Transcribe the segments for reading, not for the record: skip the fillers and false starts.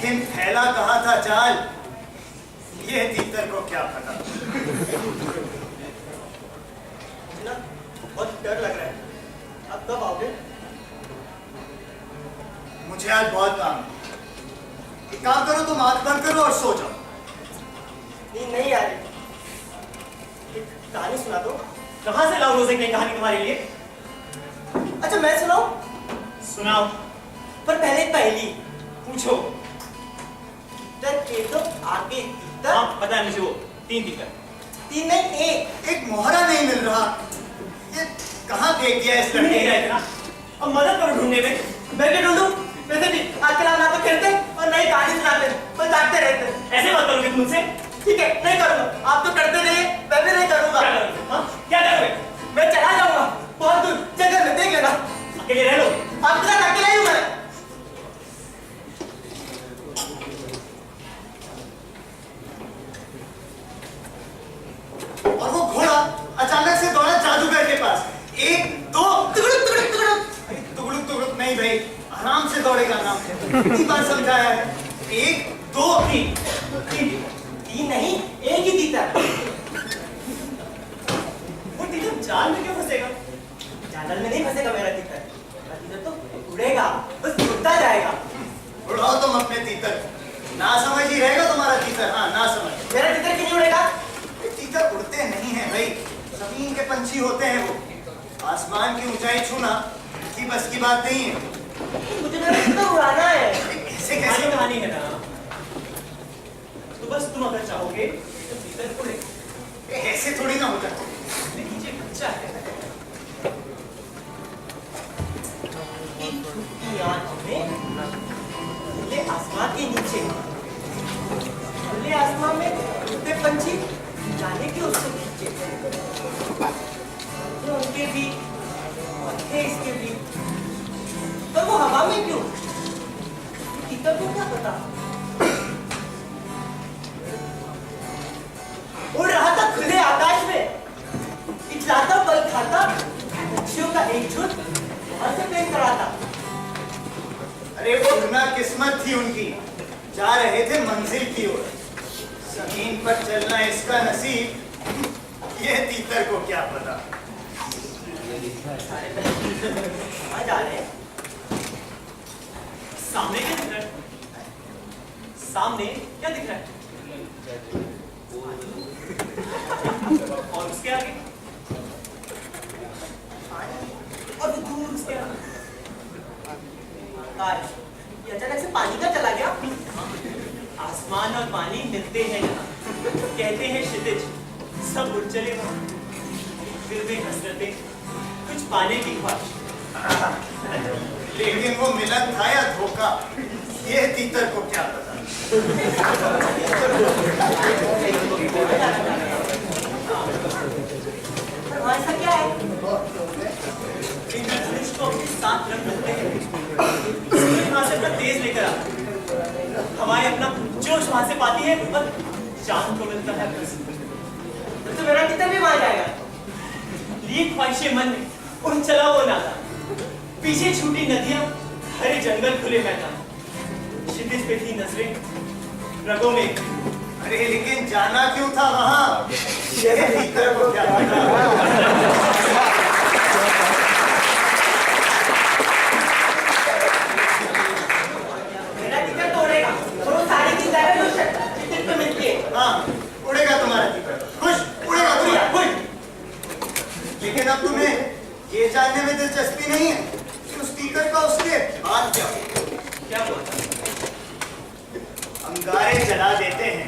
लेकिन फैला कहा था जाल, ये तीतर को क्या पता। ना बहुत डर लग रहा है, अब कब आओगे? मुझे आज बहुत काम है। एक काम करो, तुम आंख बंद करो और सो जाओ। नींद नहीं आ रही, एक कहानी सुना दो। कहाँ से लाऊं रोज एक नई कहानी तुम्हारे लिए? अच्छा मैं सुनाऊं? सुनाओ। पर पहले पहली पूछो। तीतर के तो आगे तीतर। हाँ पता है मुझे, वो 3 तीतर। 3 नहीं, एक मोहरा नहीं मिल रहा। ये कहाँ फेंक दिया इस लड़के नहीं ने? ना, अब मदद करो ढूंढने में। मैं क्या ढूंढूं? वैसे भी आजकल हम ना तो खेलते और नई कहानी सुनाते और जागते रहते। ऐसे बात करोगे तुमसे? ठीक है, नहीं करूंगा। आप तो करते रहिए, मैं भी नहीं करूंगा। क्या करोगे? हाँ क्या करोगे? मैं चला जाऊंगा बहुत दूर, जंगल में, देख लेना। अकेले रह लो। आपके साथ अकेला ही हूं मैं। और वो घोड़ा अचानक से दौड़ा जादूगर के पास। 1 2 तुगड़ुक तुगड़ुक तुगड़ुक। तुगड़ुक तुगड़ुक नहीं भाई, आराम से दौड़ेगा ना। कितनी बार समझाया है। 1 2 3 3 नहीं, एक ही तीतर। वो तीतर जाल में क्यों फंसेगा? जाल में नहीं फंसेगा मेरा तीतर। मेरा तीतर तो उड़ेगा, बस उड़ता जाएगा। उड़ाओ तुम अपने तीतर। ना समझ ही रहेगा तुम्हारा तीतर। हाँ ना समझ। मेरा तीतर क्यों नहीं उड़ेगा? तीतर उड़ते नहीं है भाई, जमीन के पंछी होते हैं वो। आसमान की ऊंचाई छूना की बस की बात नहीं है। मुझे मेरा तीतर उड़ाना है। ऐसे कहानी कैसे? कहानी है ना, तो बस तुम अगर चाहोगे तो तीतर उड़ेगा। ऐसे थोड़ी ना होता। नीचे बच्चा है। एक छुट्टी आंच में खुले आसमान के नीचे, खुले आसमान में उड़ते पंछी जाने के उससे खींचे। तो उनके भी और थे इसके भी, तो वो हवा में क्यों? तीतर को क्या पता? उड़ रहा था खुले आकाश में, इचलाता पल खाता, पक्षियों का एक झुंड वहां से प्रेम कराता। अरे वो गुना किस्मत थी उनकी, जा रहे थे मंजिल की ओर। जमीन पर चलना इसका नसीब, ये तीतर को क्या पता। कहाँ जा रहे हैं? सामने क्या दिख रहा है? सामने क्या दिख रहा है? और उसके आगे? और दूर उसके आकाश, ये अचानक से पानी का चला गया। आसमान और पानी मिलते हैं यहाँ, कहते हैं क्षितिज, सब उड़ चले वहाँ। फिर भी हसरतें, कुछ पाने की ख्वाहिश। लेकिन वो मिलन था या धोखा, ये तीतर को क्या पता। पर वहाँ ऐसा क्या है? इंद्रधनुष को अपने साथ रख लेते हैं, सूर्य वहाँ से अपना तेज लेकर आता है, हवाएं अपना जोश वहाँ से पाती है और चांद को मिलता है। तो मेरा तीतर भी वहाँ जाएगा। लिए ख्वाहिशें मन में उड़ चला वो नाता, पीछे छूटी नदियां, हरे जंगल खुले मैदान, क्षितिज पे थी नजरें, रगों में। अरे लेकिन जाना क्यों था वहां, ये तीतर को क्या पता। मेरा तीतर तो उड़ेगा, और वो सारी चीज जाएगा जो क्षितिज पे मिलती है। हाँ उड़ेगा तुम्हारा तीतर, खुश उड़ेगा तुम्हारा खुश। लेकिन अब तुम्हें ये जानने में दिलचस्पी नहीं है कि उस तीतर का उसके बाद क्या हुआ? अंगारे जला देते हैं,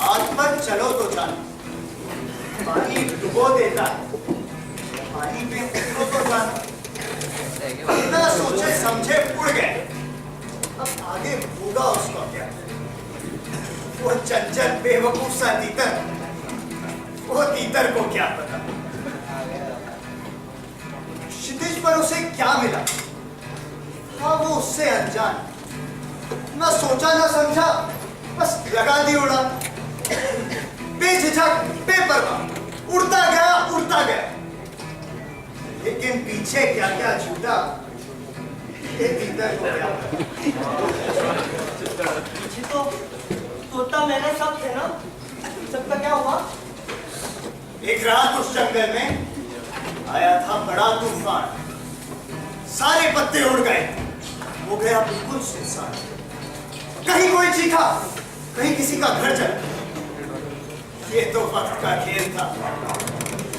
आग पर चलो तो जानो, पानी डुबो देता है, पानी पे उतरो तो जानो। बिना सोचे समझे उड़ गए, अब आगे होगा उसका क्या। वो चंचल बेवकूफ सा तीतर, वो तीतर को क्या पता। क्षितिज पर उसे क्या मिला, हाँ वो उससे अनजान, ना सोचा ना समझा, बस लगा दी उड़ा, बेझिझक बेपरवाह उड़ता गया। लेकिन पीछे क्या क्या छूटा, ये तीतर को क्या पता। मैंने सब थे ना, सबका क्या हुआ? एक रात उस जंगल में आया था बड़ा तूफान, सारे पत्ते उड़ गए, हो गया बिल्कुल सुनसान। कहीं कोई चीखा, कहीं किसी का घर जला। ये तो वक्त का खेल था,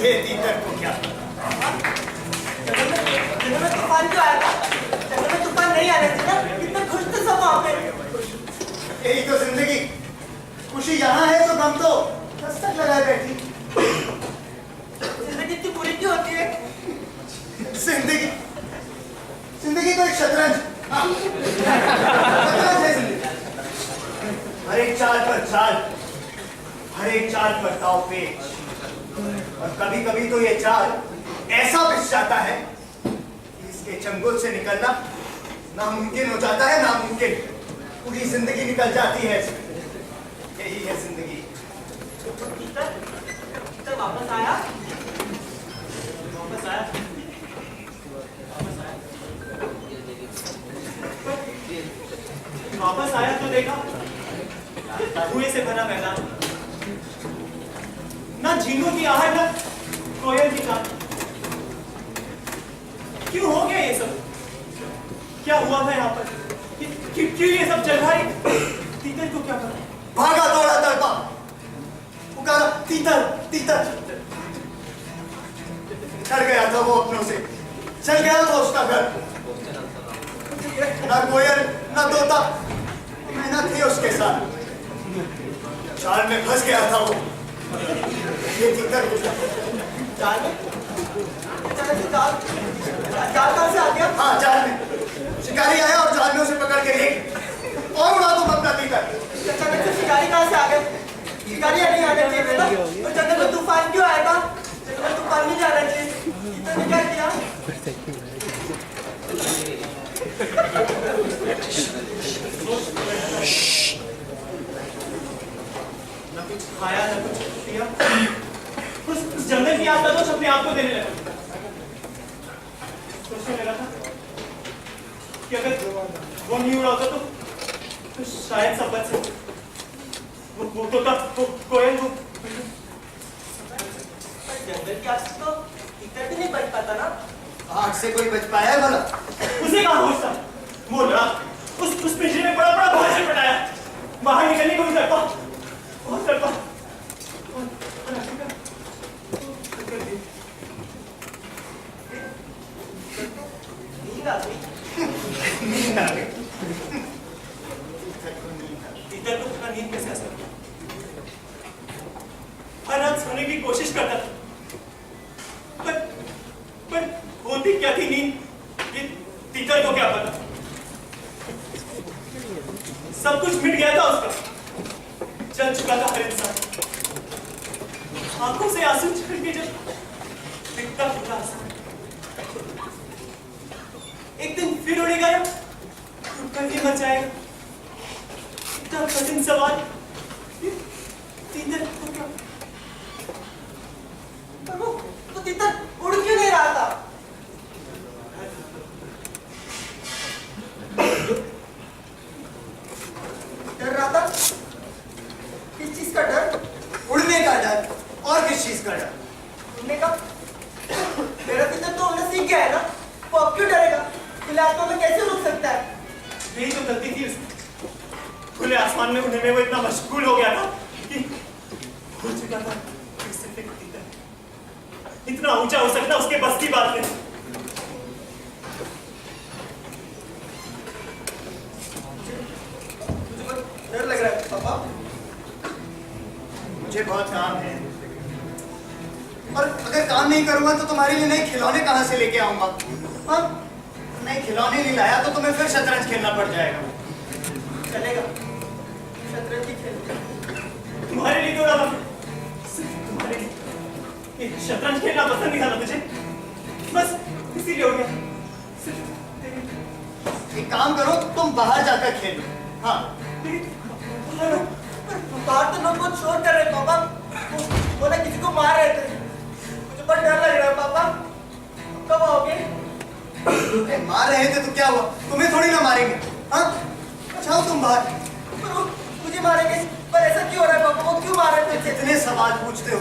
ये तीतर को क्या पता। जंगल में तूफान क्यों आया था? जंगल में तूफान नहीं आ रहे थे ना, कितने खुश थे सब वहाँ पे। यही तो जिंदगी, खुशी यहाँ है तो गम तो दस्तक लगाए बैठी। जिंदगी इतनी बुरी क्यों होती है? जिंदगी जिंदगी तो एक शतरंज, हाँ, शतरंज है जिंदगी। हर एक चाल पर चाल, हर एक चाल पर दाव पेच, और कभी कभी तो ये चाल ऐसा पिस जाता है कि इसके चंगुल से निकलना नामुमकिन हो जाता है, नामुमकिन। पूरी जिंदगी निकल जाती है इसमें। यही है जिंदगी। तो वापस आया? वापस आया, वापस आया तो देखा कुएं से भरा मैदान, ना झींगों की आहट, ना कोयल की गान। क्यों हो गया ये सब? क्या हुआ था यहाँ पर? क्यों ये सब चल रहा है? तीतर को क्या पता? भागा दौड़ा तड़पा, पुकारा तीतर तीतर। डर गया था वो अपनों से, चल गया था उसका घर। ना कोयल ना तोता, मैं ना थी उसके साथ। जाल में फंस गया था वो, ये तीतर गुजरा। जाल में? जाल कहाँ से आ गया? हाँ, जाल में शिकारी आया और जाल में उसे पकड़ के ले गया। और उड़ा तुम अपना तीतर। अचानक से शिकारी कहाँ से आ गए? शिकारी नहीं आने चाहिए था। तो जंगल में तूफान क्यों आया था? जंगल में तूफान नहीं जाना चाहिए। तीतर ने क्या किया? न कुछ खाया न कुछ पिया, उस जंगल की याद तो अपने आप को देने लगा। सोचने लगा था कि अगर वो नहीं उड़ा होता तो शायद सब बच सकते। वो तोता, वो कोयल, वो जंगल की आग से तो तीतर भी नहीं बच पाता ना। आग से कोई बच पाया है भला? उसे कहाँ होश था? वो लड़ा, उस पिंजरे में बड़ा बड़ा भाषण बनाया, बाहर निकलने को भी डरता, बहुत डरता। नींद आ गई। नींद आ गई। तीतर को पूरा नींद कैसे असर किया? हर रात सोने की कोशिश करता था, पर होती क्या थी नींद, ये तीतर को क्या पता। सब कुछ मिट गया था उसका, जल चुका था हर इंसान। आंखों से आंसू छलक के जब दिखता पूरा आसान। एक दिन फिर उड़ेगा या कल ही मच जाएगा। इतना कठिन सवाल, तीतर को क्या? पर वो तो तीतर उड़ क्यों नहीं रहा था? डर रहा था? किस चीज का डर? उड़ने का डर। और किस चीज का डर? उड़ने का? मेरा तीतर तो उड़ना सीख गया है ना, वो अब क्यों डरेगा? खुले आसमान में कैसे रुक सकता है? यही तो गलती थी उसकी। खुले आसमान में उड़ने में वो इतना मशगूल हो गया था कि भूल चुका था कि सिर्फ एक तीतर इतना ऊंचा हो सकता उसके बस की बात नहीं। डर लग रहा है पापा। मुझे बहुत काम है, और अगर काम नहीं करूंगा तो तुम्हारे लिए नए खिलौने कहाँ से लेके आऊंगा? हाँ, नए खिलौने नहीं लाया तो तुम्हें फिर शतरंज खेलना पड़ जाएगा। चलेगा, शतरंज ही खेल। तुम्हारे लिए तो रहा, सिर्फ तुम्हारे लिए। ये शतरंज खेलना पसंद नहीं था ना तुझे, बस इसीलिए हो गया। सिर्फ तेरे लिए। एक काम करो, तुम बाहर जाकर खेलो। हाँ, बाहर तो लोग बहुत शोर कर रहे हैं पापा, वो ना किसी को मार रहे थे। मुझे बहुत डर लग रहा है पापा। कब आओगे? मार रहे थे तो क्या हुआ? तुम्हें थोड़ी ना मारेंगे। हाँ, जाओ तुम बाहर। मुझे तुझे मारेंगे, पर ऐसा क्यों हो रहा है पापा? वो क्यों मार रहे हैं तुझे? इतने सवाल पूछते हो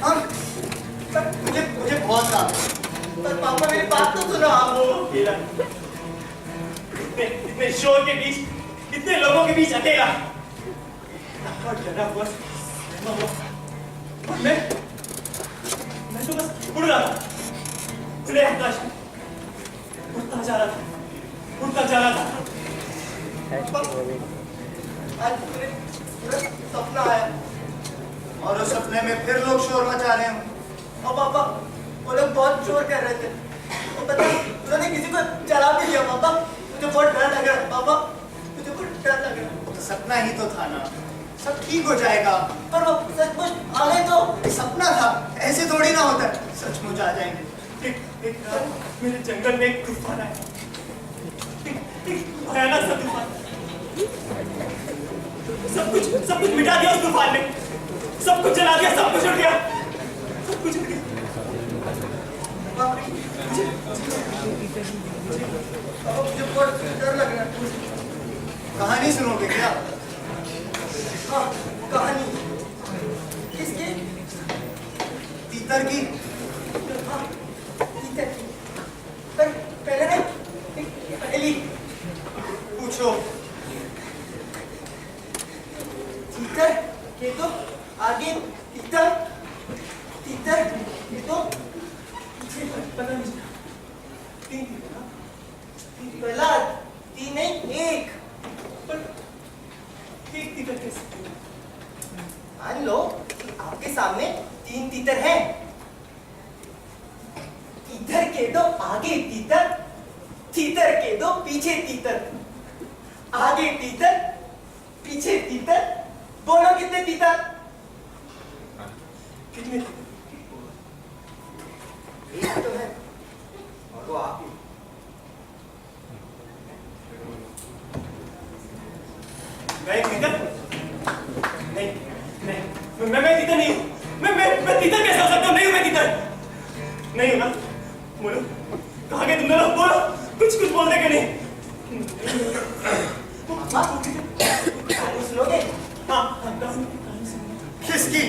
हम? मुझे मुझे बहुत काम है। पर पापा मेरी बात तो सुनो आप। वो अकेला, इतने शोर के बीच, इतने लोगों के बीच अकेला, और डरा हुआ, सहमा हुआ, और मैं तो बस उड़ रहा था, खुले आकाश में, उड़ता जा रहा था, उड़ता जा रहा था। आज पूरे सपना आया, और उस सपने में फिर लोग शोर मचा रहे हो। और पापा वो लोग बहुत शोर कर रहे थे, और पता है, उन्होंने किसी को जला भी दिया पापा। मुझे बहुत डर लग रहा है पापा, मुझे बहुत डर लग रहा है। वो तो सपना ही तो था ना, सब ठीक हो जाएगा। पर वो सचमुच आ गए तो? सपना था, ऐसे थोड़ी ना होता है, सचमुच आ जाएंगे। एक रात मेरे जंगल में एक तूफान आया, एक भयानक सा तूफान। सब कुछ मिटा दिया उस तूफान ने, सब कुछ जला दिया, सब कुछ उड़ गया, सब कुछ उड़ गया। मुझे बहुत डर लग रहा है। कहानी सुनोगे क्या? हाँ, कहानी किसकी? तीतर की। हाँ, ठीक है। पर पहले ना एक पहेली पूछो। तीतर के तो आगे तीतर, तीतर के तो पीछे। पता नहीं, तीन थी ना? पहला तीन नहीं एक। पर एक तीतर कैसे? मान लो कि आपके सामने तीन तीतर हैं। तीतर के दो आगे तीतर, तीतर के दो पीछे तीतर, आगे तीतर पीछे तीतर, बोलो कितने तीतर? कितने तीतर? एक तो है और वो आप ही। मैं एक तीतर? नहीं, नहीं, मैं तीतर नहीं हूँ। मैं तीतर कैसे हो सकता हूँ? नहीं हूँ मैं तीतर। नहीं हूँ ना? बोलो, कहाँ गए तुम दोनों? बोलो, कुछ बोलने के नहीं। कहानी सुनोगे? हाँ, कहानी सुनो। किसकी?